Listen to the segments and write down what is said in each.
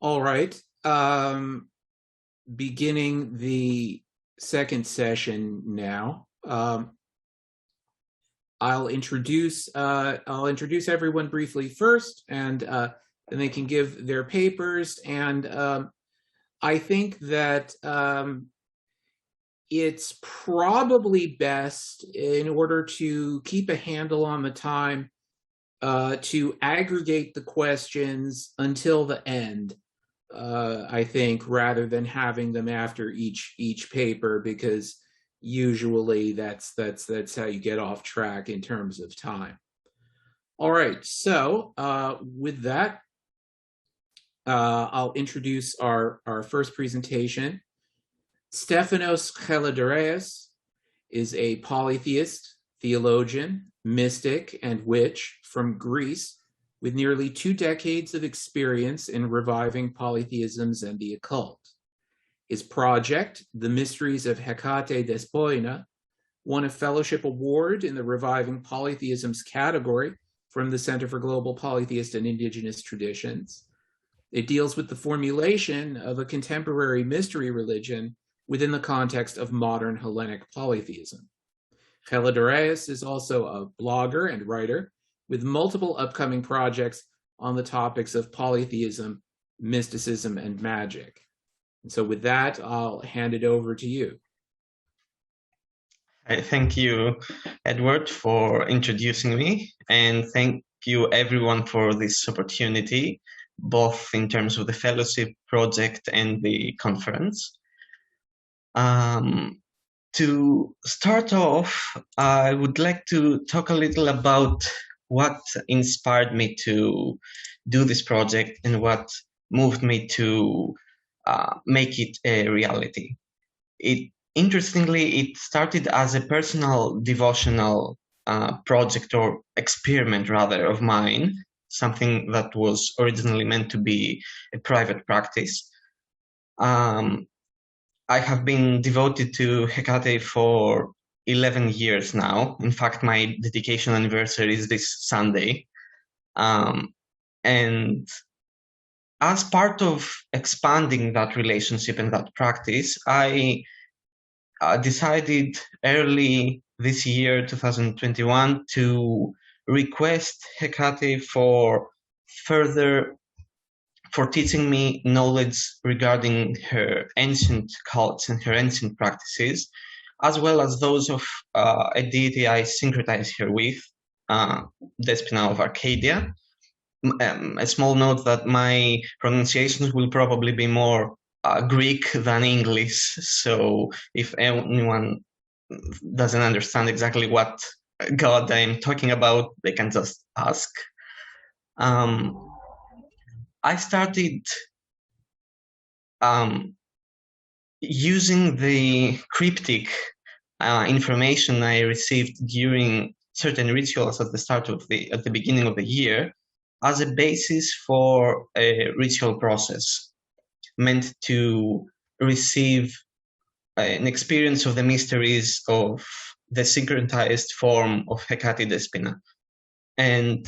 All right. Beginning the second session now. I'll introduce everyone briefly first, and they can give their papers. And I think that it's probably best, in order to keep a handle on the time, to aggregate the questions until the end. I think, rather than having them after each paper, because usually that's how you get off track in terms of time. All right, so with that, I'll introduce our first presentation. Stephanos Chelydoreus is a polytheist, theologian, mystic, and witch from Greece, with nearly 2 decades of experience in reviving polytheisms and the occult. His project, The Mysteries of Hekate-Despoina, won a fellowship award in the Reviving Polytheisms category from the Center for Global Polytheist and Indigenous Traditions. It deals with the formulation of a contemporary mystery religion within the context of modern Hellenic polytheism. Chelydoreus is also a blogger and writer, with multiple upcoming projects on the topics of polytheism, mysticism, and magic. And so with that, I'll hand it over to you. Thank you, Edward, for introducing me, and thank you everyone for this opportunity, both in terms of the fellowship project and the conference. To start off, I would like to talk a little about what inspired me to do this project and what moved me to make it a reality. Interestingly, it started as a personal devotional project, or experiment rather, of mine, something that was originally meant to be a private practice. I have been devoted to Hekate for 11 years now. In fact, my dedication anniversary is this Sunday. And as part of expanding that relationship and that practice, I decided early this year, 2021, to request Hekate for teaching me knowledge regarding her ancient cults and her ancient practices, as well as those of a deity I syncretize her with, Despina of Arcadia. A small note that my pronunciations will probably be more Greek than English, so if anyone doesn't understand exactly what god I'm talking about, they can just ask. I started using the cryptic information I received during certain rituals at the beginning of the year as a basis for a ritual process meant to receive an experience of the mysteries of the syncretized form of Hekate-Despoina. And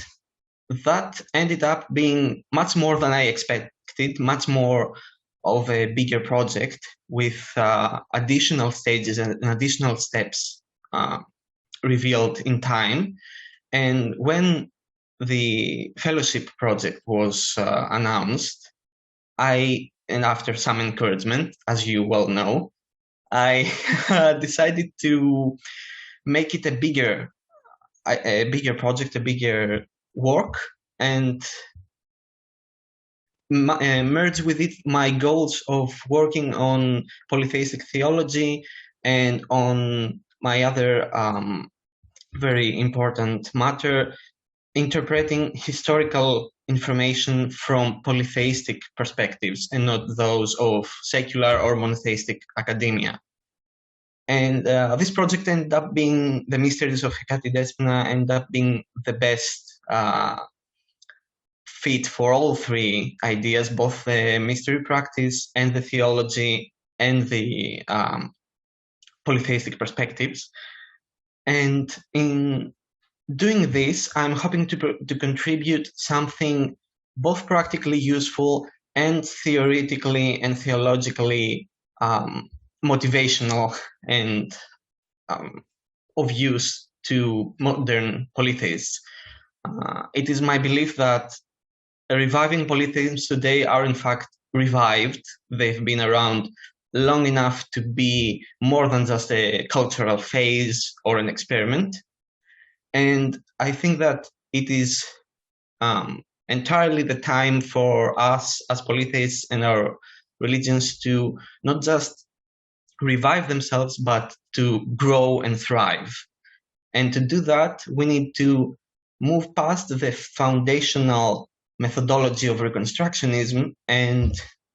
that ended up being much more than I expected, much more of a bigger project with additional stages and additional steps revealed in time. And when the fellowship project was announced, and after some encouragement, as you well know, I decided to make it a bigger project, a bigger work, and merge with it my goals of working on polytheistic theology and on my other very important matter, interpreting historical information from polytheistic perspectives and not those of secular or monotheistic academia. And this project ended up being the Mysteries of Hekate-Despoina, ended up being the best fit for all three ideas, both the mystery practice and the theology and the polytheistic perspectives. And in doing this, I'm hoping to contribute something both practically useful and theoretically and theologically motivational and of use to modern polytheists. It is my belief that reviving polytheisms today are in fact revived. They've been around long enough to be more than just a cultural phase or an experiment. And I think that it is entirely the time for us as polytheists and our religions to not just revive themselves, but to grow and thrive. And to do that, we need to move past the foundational methodology of reconstructionism and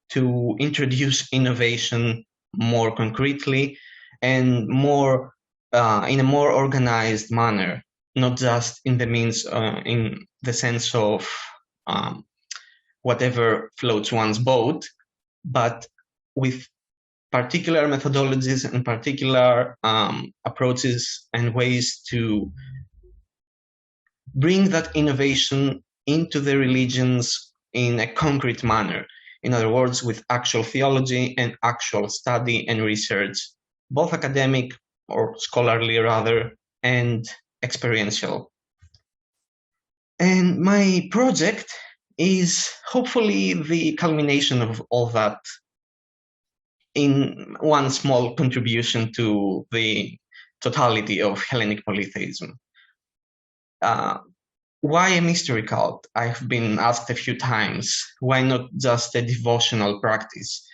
to introduce innovation more concretely and more in a more organized manner, not just in the sense of whatever floats one's boat, but with particular methodologies and particular approaches and ways to bring that innovation into the religions in a concrete manner. In other words, with actual theology and actual study and research, both academic or scholarly rather, and experiential. And my project is hopefully the culmination of all that in one small contribution to the totality of Hellenic polytheism. Why a mystery cult? I've been asked a few times. Why not just a devotional practice?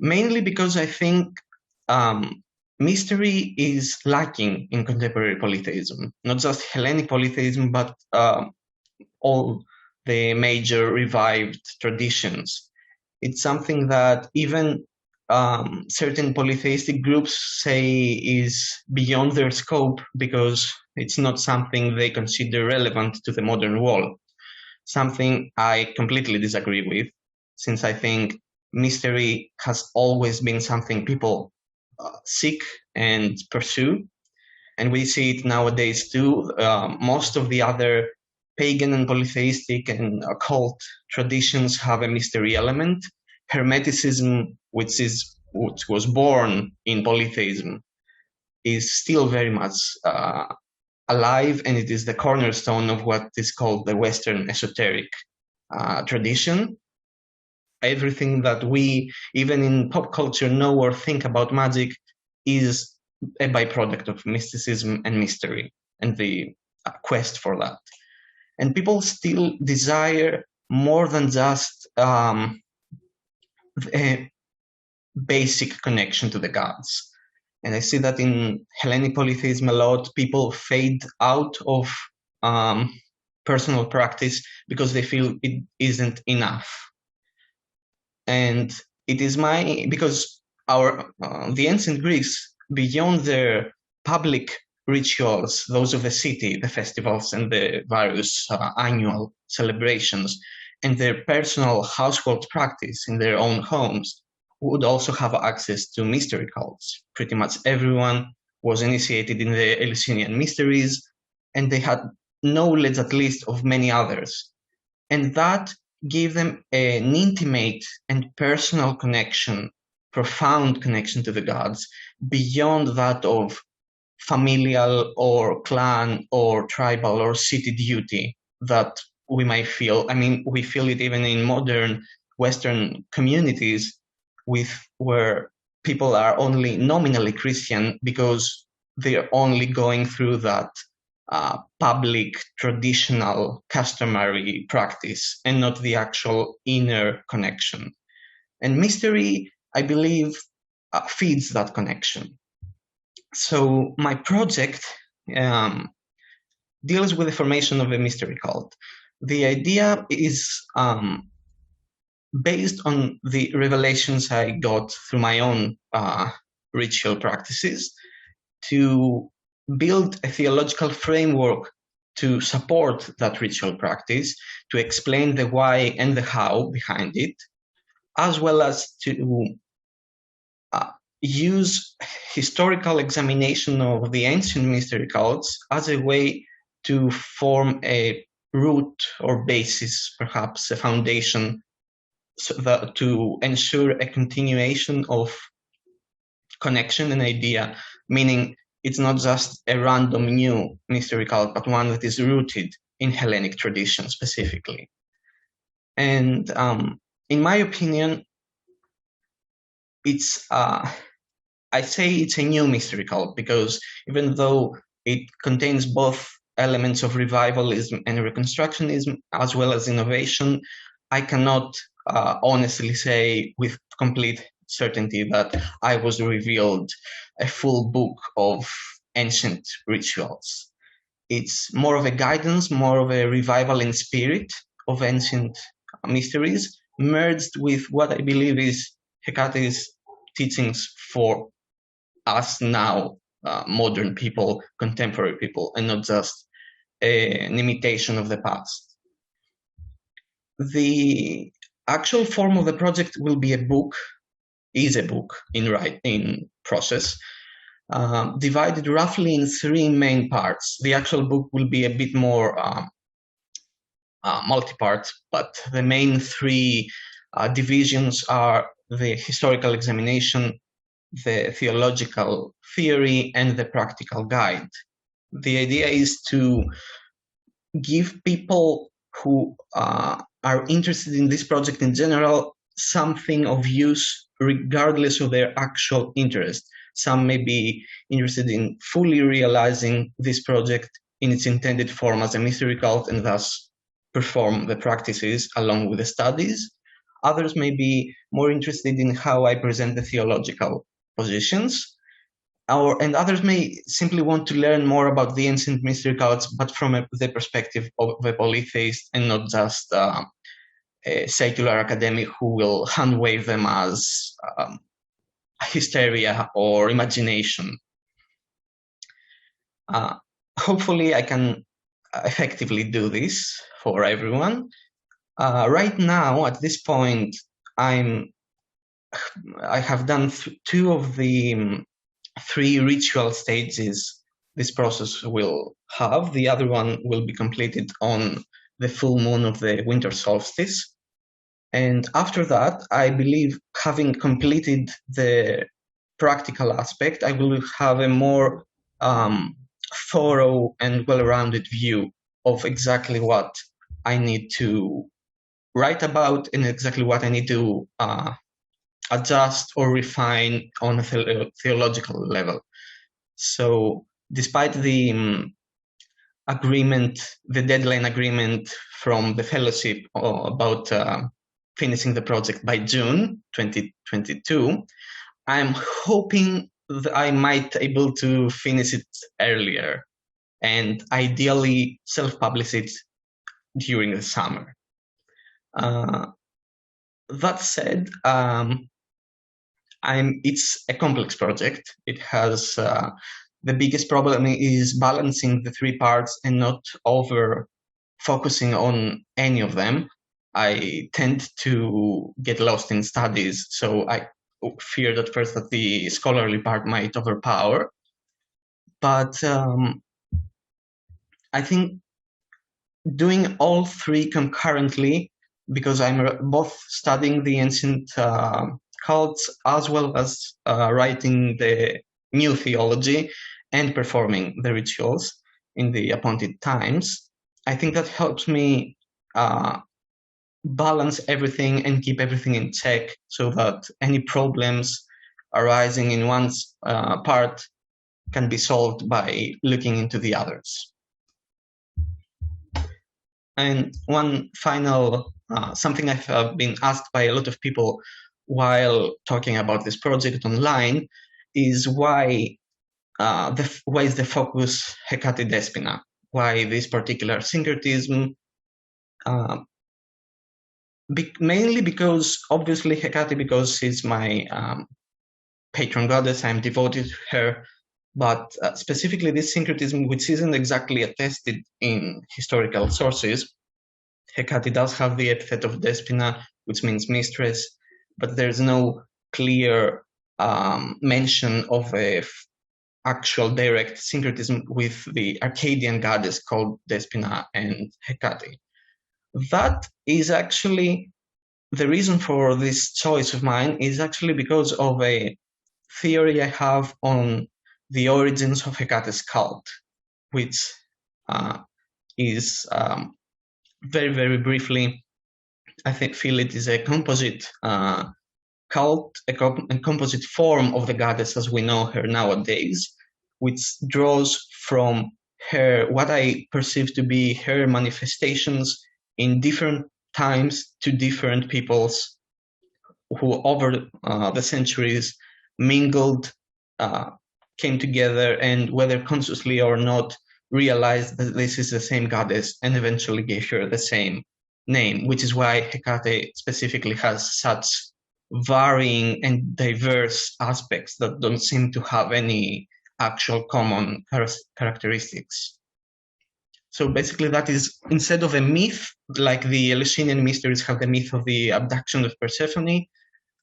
Mainly because I think mystery is lacking in contemporary polytheism, not just Hellenic polytheism, but all the major revived traditions. It's something that even certain polytheistic groups say is beyond their scope because it's not something they consider relevant to the modern world. Something I completely disagree with, since I think mystery has always been something people seek and pursue. And we see it nowadays too. Most of the other pagan and polytheistic and occult traditions have a mystery element. Hermeticism, which was born in polytheism, is still very much alive, and it is the cornerstone of what is called the Western esoteric tradition. Everything that we, even in pop culture, know or think about magic is a byproduct of mysticism and mystery and the quest for that. And people still desire more than just a basic connection to the gods. And I see that in Hellenic polytheism a lot, people fade out of personal practice because they feel it isn't enough. And it is because the ancient Greeks, beyond their public rituals, those of the city, the festivals and the various annual celebrations, and their personal household practice in their own homes, would also have access to mystery cults. Pretty much everyone was initiated in the Eleusinian mysteries, and they had knowledge at least of many others. And that gave them an intimate and personal connection, profound connection to the gods, beyond that of familial or clan or tribal or city duty that we might feel. I mean, we feel it even in modern Western communities where people are only nominally Christian because they're only going through that public, traditional, customary practice and not the actual inner connection. And mystery, I believe, feeds that connection. So my project deals with the formation of a mystery cult. The idea is based on the revelations I got through my own ritual practices to build a theological framework to support that ritual practice, to explain the why and the how behind it, as well as to use historical examination of the ancient mystery cults as a way to form a root or basis, perhaps a foundation to ensure a continuation of connection and idea, meaning it's not just a random new mystery cult, but one that is rooted in Hellenic tradition specifically. And in my opinion, I say it's a new mystery cult because even though it contains both elements of revivalism and reconstructionism as well as innovation, I cannot honestly say with complete certainty that I was revealed a full book of ancient rituals. It's more of a guidance, more of a revival in spirit of ancient mysteries, merged with what I believe is Hecate's teachings for us now, modern people, contemporary people, and not just an imitation of the past. The actual form of the project will be is a book in process, divided roughly in 3 main parts. The actual book will be a bit more multi-part, but the main 3 divisions are the historical examination, the theological theory, and the practical guide. The idea is to give people who are interested in this project in general something of use regardless of their actual interest. Some may be interested in fully realizing this project in its intended form as a mystery cult and thus perform the practices along with the studies. Others may be more interested in how I present the theological positions, and others may simply want to learn more about the ancient mystery cults, but from the perspective of a polytheist and not just a secular academic who will hand-wave them as hysteria or imagination. Hopefully I can effectively do this for everyone. Right now, at this point, I have done 2 of the 3 ritual stages this process will have. The other one will be completed on the full moon of the winter solstice. And after that, I believe, having completed the practical aspect, I will have a more thorough and well-rounded view of exactly what I need to write about and exactly what I need to adjust or refine on a theological level. So despite the the deadline agreement from the fellowship about finishing the project by June 2022, I'm hoping that I might able to finish it earlier and ideally self-publish it during the summer. That said, it's a complex project. It has the biggest problem is balancing the 3 parts and not over focusing on any of them. I tend to get lost in studies, so I feared at first that the scholarly part might overpower. But I think doing all 3 concurrently, because I'm both studying the ancient cults as well as writing the new theology and performing the rituals in the appointed times, I think that helps me balance everything and keep everything in check so that any problems arising in one's part can be solved by looking into the others. And one final, something I've been asked by a lot of people while talking about this project online is why is the focus Hekate-Despoina? Why this particular syncretism? Mainly because, obviously, Hekate, because she's my patron goddess, I'm devoted to her, but specifically this syncretism, which isn't exactly attested in historical sources. Hekate does have the epithet of Despina, which means mistress, but there's no clear mention of a actual direct syncretism with the Arcadian goddess called Despina and Hekate. That is actually the reason for this choice of mine is actually because of a theory I have on the origins of Hecate's cult, which is very, very briefly, I feel it is a composite cult, a composite form of the goddess as we know her nowadays, which draws from her, what I perceive to be her manifestations in different times to different peoples who over the centuries mingled, came together, and whether consciously or not, realized that this is the same goddess and eventually gave her the same name, which is why Hecate specifically has such varying and diverse aspects that don't seem to have any actual common characteristics. So basically that is, instead of a myth, like the Eleusinian mysteries have the myth of the abduction of Persephone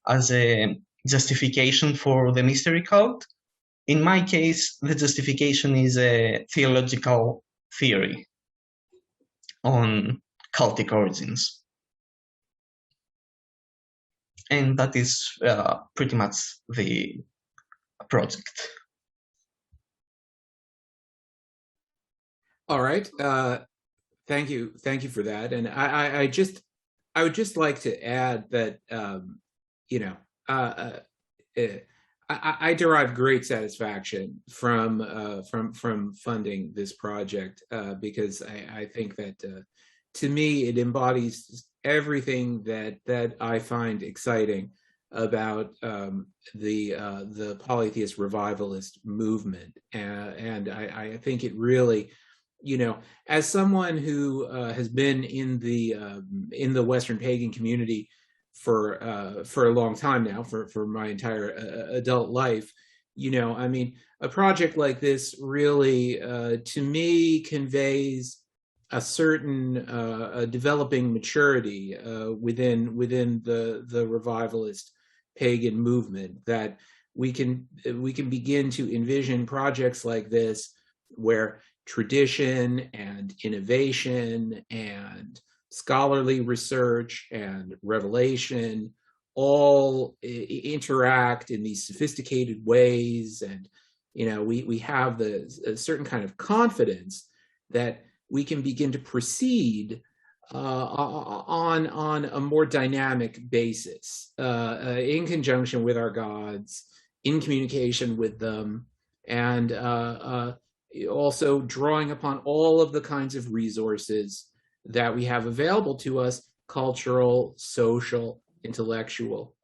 as a justification for the mystery cult, in my case, the justification is a theological theory on cultic origins. And that is pretty much the project. All right. Thank you for that. And I would just like to add that I derive great satisfaction from funding this project because I think that to me it embodies everything that I find exciting about the polytheist revivalist movement, and I think it really, as someone who has been in the Western pagan community for a long time now, for my entire adult life, I mean, a project like this really, to me, conveys a certain developing maturity within the revivalist pagan movement, that we can begin to envision projects like this where tradition and innovation and scholarly research and revelation all interact in these sophisticated ways, and we have a certain kind of confidence that we can begin to proceed on a more dynamic basis in conjunction with our gods, in communication with them, and also drawing upon all of the kinds of resources that we have available to us: cultural, social, intellectual,